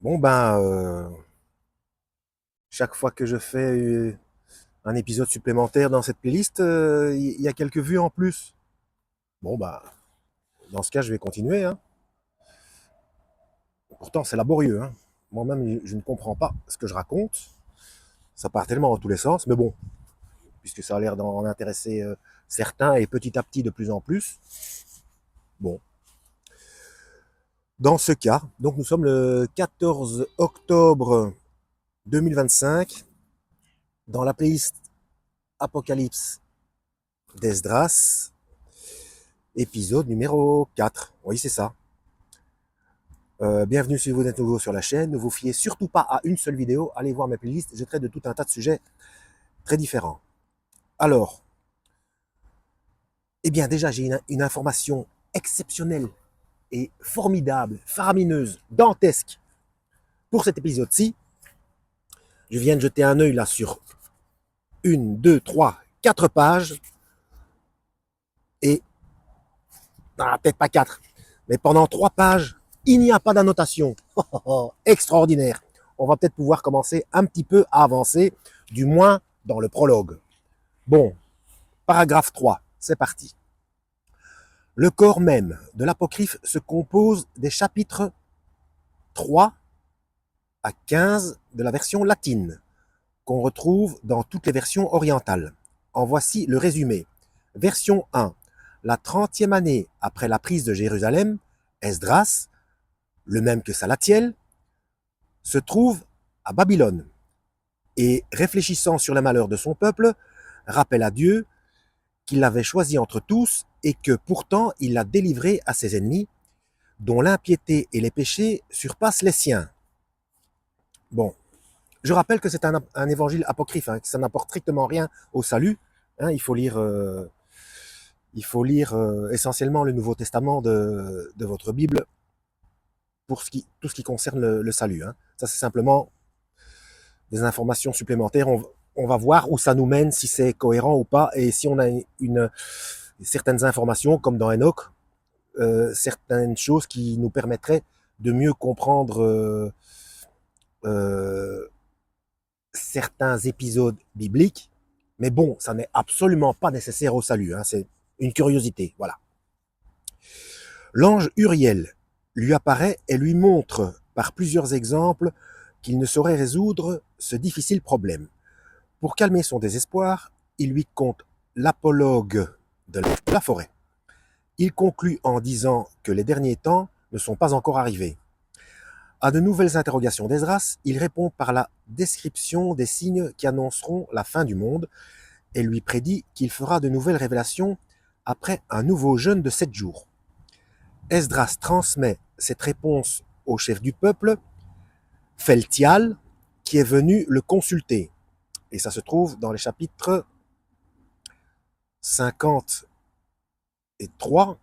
Bon ben, chaque fois que je fais un épisode supplémentaire dans cette playlist, il y a quelques vues en plus. Bon bah, dans ce cas, je vais continuer, hein. Pourtant, c'est laborieux, hein. Moi-même, je ne comprends pas ce que je raconte. Ça part tellement dans tous les sens, mais bon, puisque ça a l'air d'en intéresser certains et petit à petit de plus en plus. Bon, dans ce cas, donc nous sommes le 14 octobre 2025 dans la playlist Apocalypse d'Esdras, épisode numéro 4. Oui, c'est ça. Bienvenue si vous êtes nouveau sur la chaîne. Ne vous fiez surtout pas à une seule vidéo. Allez voir mes playlists. Je traite de tout un tas de sujets très différents. Alors, eh bien déjà, j'ai une information exceptionnelle et formidable, faramineuse, dantesque pour cet épisode-ci. Je viens de jeter un œil là sur une, deux, trois, quatre pages. Et, peut-être pas quatre, mais pendant 3 pages, il n'y a pas d'annotation. Extraordinaire. On va peut-être pouvoir commencer un petit peu à avancer, du moins dans le prologue. Bon, paragraphe 3, c'est parti. Le corps même de l'apocryphe se compose des chapitres 3 à 15 de la version latine, qu'on retrouve dans toutes les versions orientales. En voici le résumé. Version 1. La 30e année après la prise de Jérusalem, Esdras, le même que Salatiel, se trouve à Babylone et, réfléchissant sur les malheurs de son peuple, rappelle à Dieu qu'il l'avait choisi entre tous et que pourtant il l'a délivré à ses ennemis, dont l'impiété et les péchés surpassent les siens. Bon, je rappelle que c'est un évangile apocryphe, hein, que ça n'apporte strictement rien au salut. Hein, il faut lire essentiellement le Nouveau Testament de votre Bible pour tout ce qui concerne le salut. Hein. Ça, c'est simplement des informations supplémentaires. On va voir où ça nous mène, si c'est cohérent ou pas, et si on a certaines informations, comme dans Enoch, certaines choses qui nous permettraient de mieux comprendre euh, certains épisodes bibliques. Mais bon, ça n'est absolument pas nécessaire au salut. Hein, c'est une curiosité. Voilà. L'ange Uriel lui apparaît et lui montre par plusieurs exemples qu'il ne saurait résoudre ce difficile problème. Pour calmer son désespoir, il lui conte l'apologue de la forêt. Il conclut en disant que les derniers temps ne sont pas encore arrivés. À de nouvelles interrogations d'Esdras, il répond par la description des signes qui annonceront la fin du monde et lui prédit qu'il fera de nouvelles révélations après un nouveau jeûne de 7 jours. Esdras transmet cette réponse au chef du peuple, Pheltial, qui est venu le consulter. Et ça se trouve dans les chapitres 53,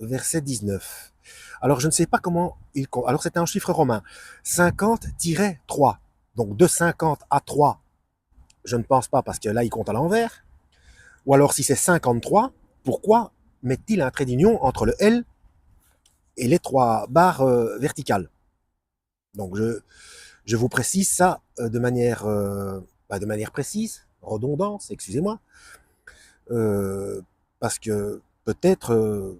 verset 19. Alors, je ne sais pas comment il compte. Alors, c'était un chiffre romain. 50-3. Donc, de 50 à 3, je ne pense pas parce que là, il compte à l'envers. Ou alors, si c'est 53, pourquoi met-il un trait d'union entre le L et les 3 barres verticales? Donc, je vous précise ça de manière précise, redondance, excusez-moi, parce que peut-être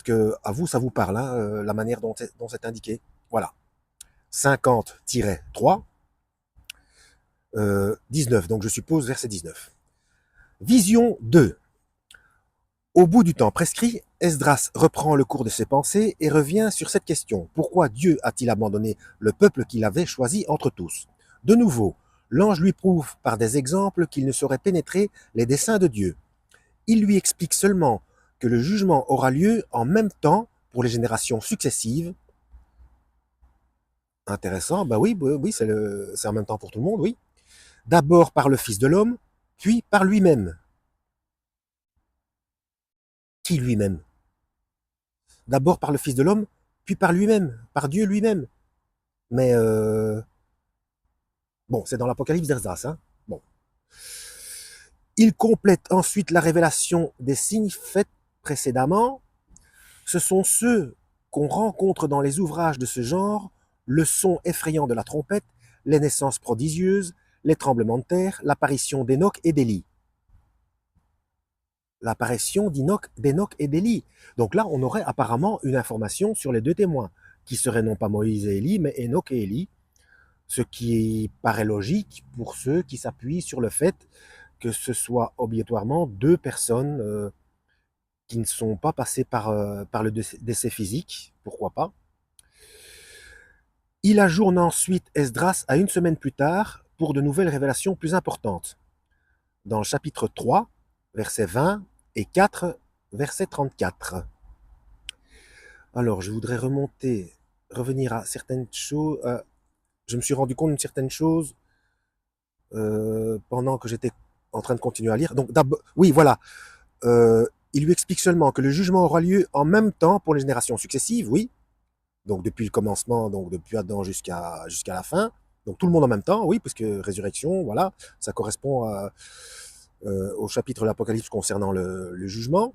que à vous ça vous parle, hein, la manière dont c'est indiqué. Voilà. 50-3, 19, donc je suppose verset 19. Vision 2. Au bout du temps prescrit, Esdras reprend le cours de ses pensées et revient sur cette question. Pourquoi Dieu a-t-il abandonné le peuple qu'il avait choisi entre tous? De nouveau, l'ange lui prouve par des exemples qu'il ne saurait pénétrer les desseins de Dieu. Il lui explique seulement que le jugement aura lieu en même temps pour les générations successives. Intéressant, bah oui, c'est en même temps pour tout le monde, oui. D'abord par le Fils de l'homme, puis par lui-même. Qui lui-même? D'abord par le Fils de l'homme, puis par lui-même, par Dieu lui-même. Mais bon, c'est dans l'Apocalypse d'Esdras, hein. Bon. Il complète ensuite la révélation des signes faits précédemment. Ce sont ceux qu'on rencontre dans les ouvrages de ce genre le son effrayant de la trompette, les naissances prodigieuses, les tremblements de terre, l'apparition d'Enoch et d'Élie. L'apparition d'Enoch et d'Élie. Donc là, on aurait apparemment une information sur les deux témoins, qui seraient non pas Moïse et Élie, mais Enoch et Élie, ce qui paraît logique pour ceux qui s'appuient sur le fait que ce soit obligatoirement deux personnes qui ne sont pas passées par le décès physique, pourquoi pas. Il ajourne ensuite Esdras à une semaine plus tard pour de nouvelles révélations plus importantes. Dans le chapitre 3, versets 20 et 4, verset 34. Alors, je voudrais revenir à certaines choses. Je me suis rendu compte d'une certaine chose pendant que j'étais en train de continuer à lire. Donc, oui, voilà. Il lui explique seulement que le jugement aura lieu en même temps pour les générations successives, oui. Donc, depuis le commencement, donc depuis Adam jusqu'à la fin. Donc, tout le monde en même temps, oui, puisque résurrection, voilà, ça correspond au chapitre de l'Apocalypse concernant le jugement.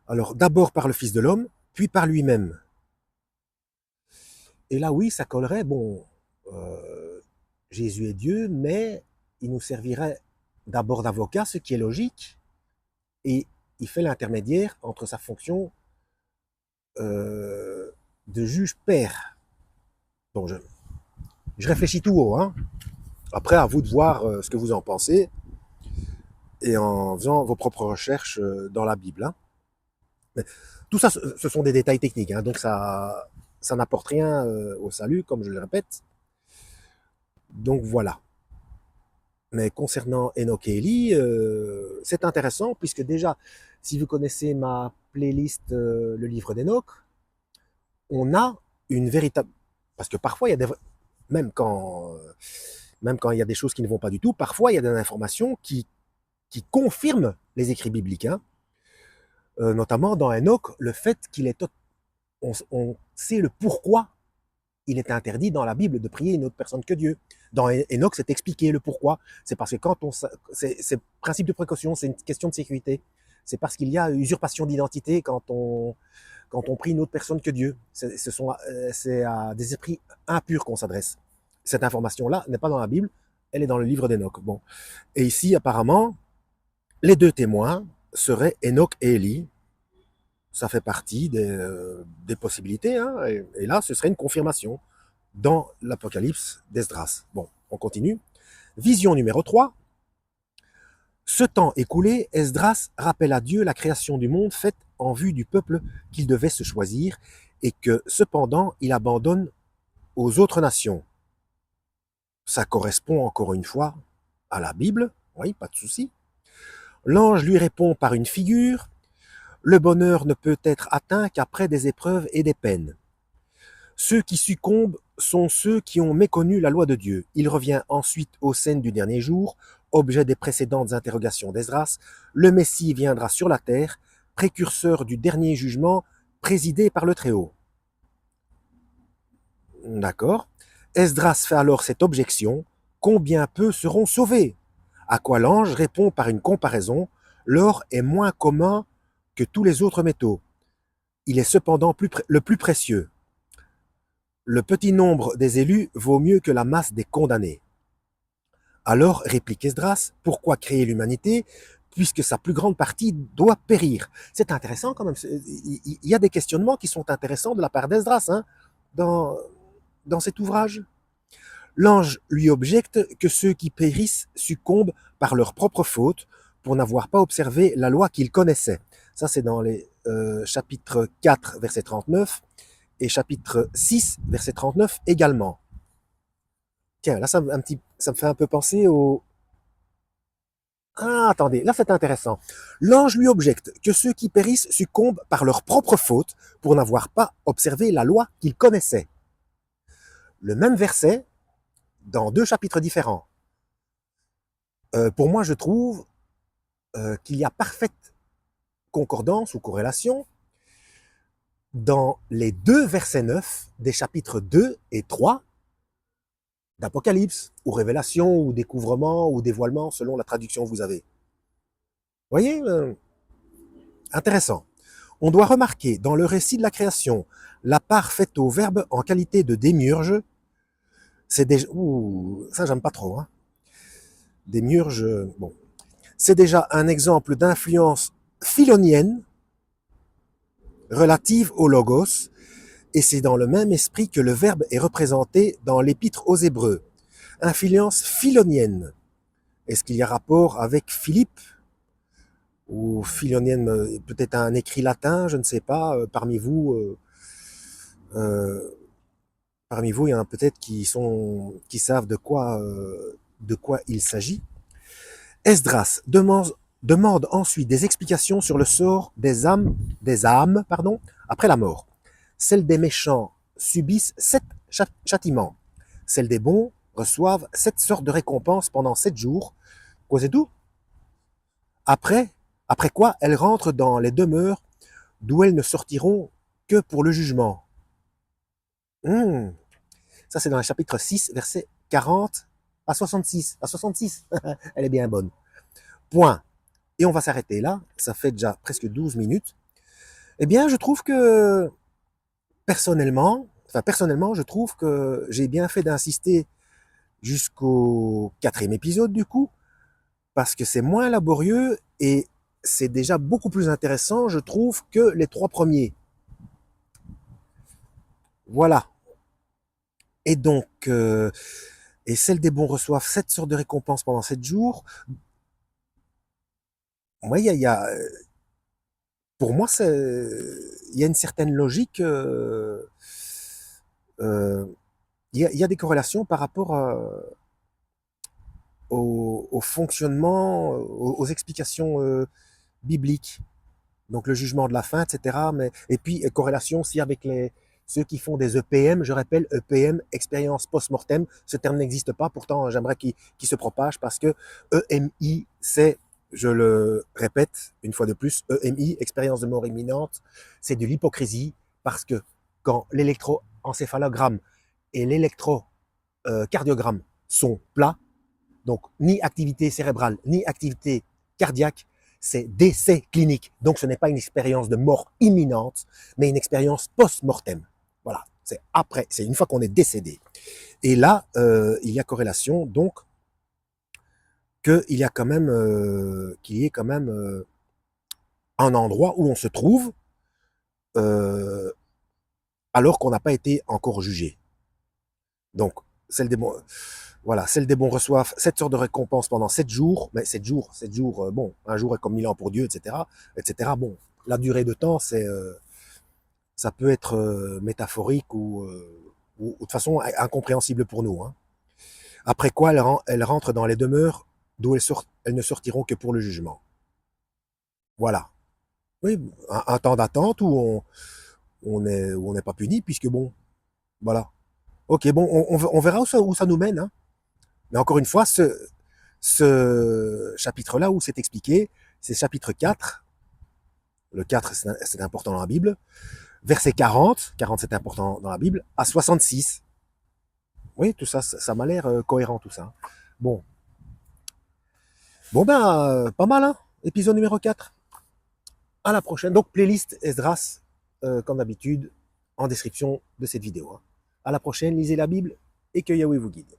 Alors, d'abord par le Fils de l'homme, puis par lui-même. Et là, oui, ça collerait, bon, Jésus est Dieu, mais il nous servirait d'abord d'avocat, ce qui est logique, et il fait l'intermédiaire entre sa fonction de juge-père. Donc, je réfléchis tout haut, hein. Après, à vous de voir ce que vous en pensez, et en faisant vos propres recherches dans la Bible. Hein. Mais tout ça, ce sont des détails techniques, hein, donc ça n'apporte rien au salut, comme je le répète. Donc voilà. Mais concernant Enoch et Élie, c'est intéressant, puisque déjà, si vous connaissez ma playlist Le livre d'Enoch, on a une véritable... Parce que parfois, il y a des... Même quand il y a des choses qui ne vont pas du tout, parfois, il y a des informations qui confirment les écrits bibliques. Hein. Notamment dans Enoch, le fait qu'il est... On sait le pourquoi il est interdit dans la Bible de prier une autre personne que Dieu. Dans Enoch, c'est expliqué le pourquoi. C'est parce que quand on... C'est principe de précaution, c'est une question de sécurité. C'est parce qu'il y a usurpation d'identité quand on prie une autre personne que Dieu. C'est à des esprits impurs qu'on s'adresse. Cette information-là n'est pas dans la Bible, elle est dans le livre d'Enoch. Bon. Et ici, apparemment, les deux témoins seraient Enoch et Élie. Ça fait partie des possibilités. Hein, et là, ce serait une confirmation dans l'Apocalypse d'Esdras. Bon, on continue. Vision numéro 3. Ce temps écoulé, Esdras rappelle à Dieu la création du monde faite en vue du peuple qu'il devait se choisir et que, cependant, il abandonne aux autres nations. Ça correspond encore une fois à la Bible, oui, pas de souci. L'ange lui répond par une figure. Le bonheur ne peut être atteint qu'après des épreuves et des peines. Ceux qui succombent sont ceux qui ont méconnu la loi de Dieu. Il revient ensuite aux scènes du dernier jour, objet des précédentes interrogations d'Esdras. Le Messie viendra sur la terre, précurseur du dernier jugement, présidé par le Très-Haut. D'accord. Esdras fait alors cette objection. Combien peu seront sauvés? À quoi l'ange répond par une comparaison. L'or est moins commun que tous les autres métaux. Il est cependant le plus précieux. Le petit nombre des élus vaut mieux que la masse des condamnés. Alors, réplique Esdras, pourquoi créer l'humanité puisque sa plus grande partie doit périr? C'est intéressant quand même. Il y a des questionnements qui sont intéressants de la part d'Esdras hein, dans cet ouvrage. L'ange lui objecte que ceux qui périssent succombent par leur propre faute pour n'avoir pas observé la loi qu'ils connaissaient. Ça, c'est dans les chapitres 4, verset 39 et chapitre 6, verset 39 également. Tiens, là, ça me fait un peu penser au... Ah, attendez, là c'est intéressant. L'ange lui objecte que ceux qui périssent succombent par leur propre faute pour n'avoir pas observé la loi qu'ils connaissaient. Le même verset, dans deux chapitres différents. Pour moi, je trouve qu'il y a parfaite concordance ou corrélation dans les deux versets 9 des chapitres 2 et 3 d'Apocalypse, ou Révélation, ou Découvrement, ou Dévoilement, selon la traduction que vous avez. Vous voyez Intéressant. On doit remarquer dans le récit de la création la part faite au verbe en qualité de démiurge. C'est déjà... Ouh, ça j'aime pas trop. Hein. Démiurge, bon. C'est déjà un exemple d'influence philonienne relative au logos, et c'est dans le même esprit que le verbe est représenté dans l'épître aux Hébreux. Influence philonienne. Est-ce qu'il y a rapport avec Philippe ou philonienne, peut-être un écrit latin, je ne sais pas. Euh, parmi vous, il y en a peut-être qui savent de quoi il s'agit. Esdras demande ensuite des explications sur le sort des âmes, après la mort. Celles des méchants subissent 7 châtiments. Celles des bons reçoivent 7 sortes de récompenses pendant 7 jours. Quoi, c'est tout? Après quoi, elles rentrent dans les demeures d'où elles ne sortiront que pour le jugement. Ça, c'est dans le chapitre 6, verset 40 à 66. À 66, elle est bien bonne. Point. Et on va s'arrêter là. Ça fait déjà presque 12 minutes. Eh bien, je trouve que, personnellement, je trouve que j'ai bien fait d'insister jusqu'au 4e épisode, du coup, parce que c'est moins laborieux et c'est déjà beaucoup plus intéressant, je trouve, que les 3 premiers. Voilà. Et donc, et celles des bons reçoivent 7 sortes de récompenses pendant 7 jours. Moi, pour moi, il y a une certaine logique. Il y a des corrélations par rapport au fonctionnement, aux explications bibliques. Donc le jugement de la fin, etc. Et puis corrélation aussi avec ceux qui font des EPM. Je rappelle, EPM, expérience post-mortem. Ce terme n'existe pas, pourtant j'aimerais qu'il se propage parce que EMI, c'est, je le répète une fois de plus, EMI, expérience de mort imminente, c'est de l'hypocrisie parce que quand l'électroencéphalogramme et l'électrocardiogramme sont plats, donc ni activité cérébrale, ni activité cardiaque, c'est décès clinique. Donc ce n'est pas une expérience de mort imminente, mais une expérience post-mortem. Voilà, c'est après, c'est une fois qu'on est décédé. Et là, il y a corrélation, donc qu'il y a quand même, qu'il y ait quand même un endroit où on se trouve euh, alors qu'on n'a pas été encore jugé. Donc, celle des bons, voilà, celle des bons reçoivent 7 sortes de récompenses pendant 7 jours, mais 7 jours, bon, un jour est comme 1000 ans pour Dieu, etc., etc. Bon, la durée de temps, ça peut être métaphorique ou de toute façon incompréhensible pour nous. Hein. Après quoi, elles rentrent dans les demeures d'où elles ne sortiront que pour le jugement. Voilà. Oui, un temps d'attente où on n'est pas puni, puisque bon, voilà. Ok, bon, on verra où ça nous mène. Hein. Mais encore une fois, ce chapitre-là où c'est expliqué, c'est chapitre 4. Le 4, c'est important dans la Bible. Verset 40, 40 c'est important dans la Bible, à 66. Oui, tout ça, ça m'a l'air cohérent tout ça. Bon, pas mal, hein. Épisode numéro 4. À la prochaine. Donc, playlist Esdras, comme d'habitude, en description de cette vidéo. Hein. À la prochaine, lisez la Bible et que Yahweh vous guide.